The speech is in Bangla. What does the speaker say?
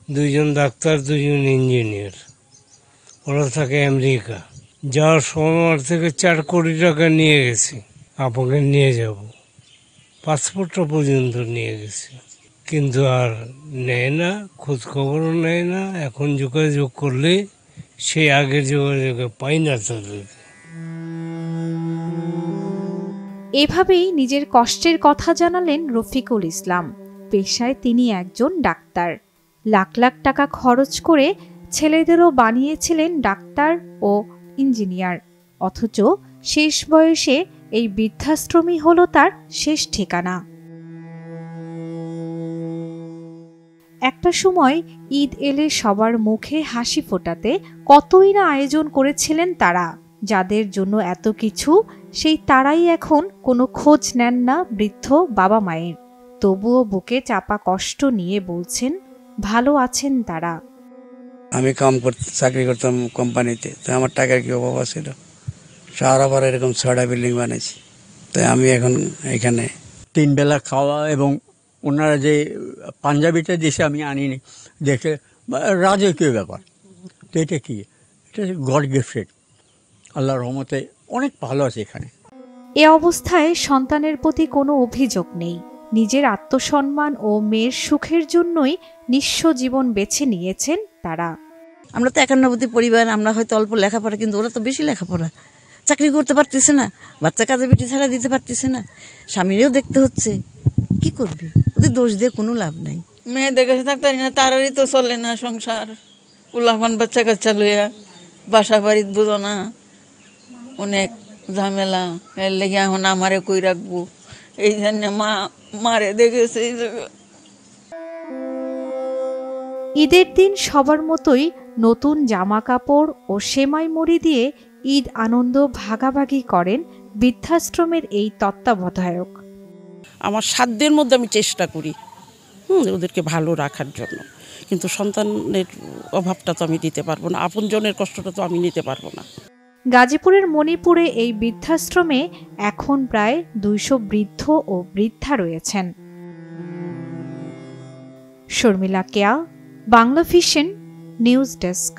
দুইজন ডাক্তার, দুইজন ইঞ্জিনিয়ার। ওরা থাকে আমেরিকা। যাওয়ার সময় আমার থেকে 4 কোটি টাকা নিয়ে গেছি, আপনাকে নিয়ে যাব, পাসপোর্টটা পর্যন্ত নিয়ে গেছি, কিন্তু আর নেয় না, খোঁজ খবরও নেয় না। এখন যোগাযোগ করলে সেই আগের যোগাযোগে পাই না তাদেরকে। এভাবেই নিজের কষ্টের কথা জানালেন রফিকুল ইসলাম। পেশায় তিনি একজন ডাক্তার। লাখ লাখ টাকা খরচ করে ছেলেদেরও বানিয়েছিলেন ডাক্তার ও ইঞ্জিনিয়ার, অথচ শেষ বয়সে এই বৃদ্ধাশ্রমই হলো তার শেষ ঠিকানা। একটা সময় ঈদ এলে সবার মুখে হাসি ফোটাতে কতই না আয়োজন করেছিলেন তারা। যাদের জন্য এত কিছু, সেই তারাই এখন কোনো খোঁজ নেন না বৃদ্ধ বাবা মায়ের। তবুও বুকে চাপা কষ্ট নিয়ে বলছেন ভালো আছেন তারা। আমি চাকরি করতাম কোম্পানিতে, তো আমার টাকার কি অভাব ছিল? শহর আবার এরকম 6টা বিল্ডিং বানিয়েছি, তাই আমি এখন এখানে 3 বেলা খাওয়া, এবং ওনারা যে পাঞ্জাবিটা দিয়েছে আমি আনিনি, দেখে রাজকীয় ব্যাপার। তো এটা কি, এটা গড গিফটেড, আল্লাহর রহমতে অনেক ভালো আছে এখানে। এ অবস্থায় সন্তানের প্রতি কোনো অভিযোগ নেই। নিজের আত্মসম্মান ও মেয়ের সুখের জন্যই নিঃস্ব জীবন বেছে নিয়েছেন তারা। আমরা তো 51 পরিবার, আমরা হয়তো অল্প লেখাপড়া, কিন্তু ওরা তো বেশি লেখাপড়া, চাকরি করতে পারতেছে না, বাচ্চা কাজে বেটি ছাড়া দিতে পারতেছে না, স্বামীরেও দেখতে হচ্ছে। কি করবি, ওদের দোষ দিয়ে কোনো লাভ নাই। মেয়ে দেখে থাকতে না, তারারই তো চলে না সংসার, উল্লাফান বাচ্চা কাচ্চা লইয়া, বাসা বাড়িতে বুঝো না, অনেক ঝামেলা। এর লেগে এখন আমারে কই রাখবো, এই জন্য মারে দেখেছে। ঈদের দিন সবার মতোই নতুন জামা কাপড় ও সেমাই মুড়ি দিয়ে ঈদ আনন্দ ভাগাভাগি করেন বৃদ্ধাশ্রমের এই তত্ত্বাবধায়ক। আমার সাধ্যের মধ্যে আমি চেষ্টা করি ওদেরকে ভালো রাখার জন্য, কিন্তু সন্তানের অভাবটা তো আমি দিতে পারবো না, আপনজনের কষ্টটা তো আমি নিতে পারবো না। গাজীপুরের মণিপুরে এই বৃদ্ধাশ্রমে এখন প্রায় 200 বৃদ্ধ ও বৃদ্ধা রয়েছেন। শর্মিলা কেয়া, বাংলা ভিশন, নিউজ ডেস্ক।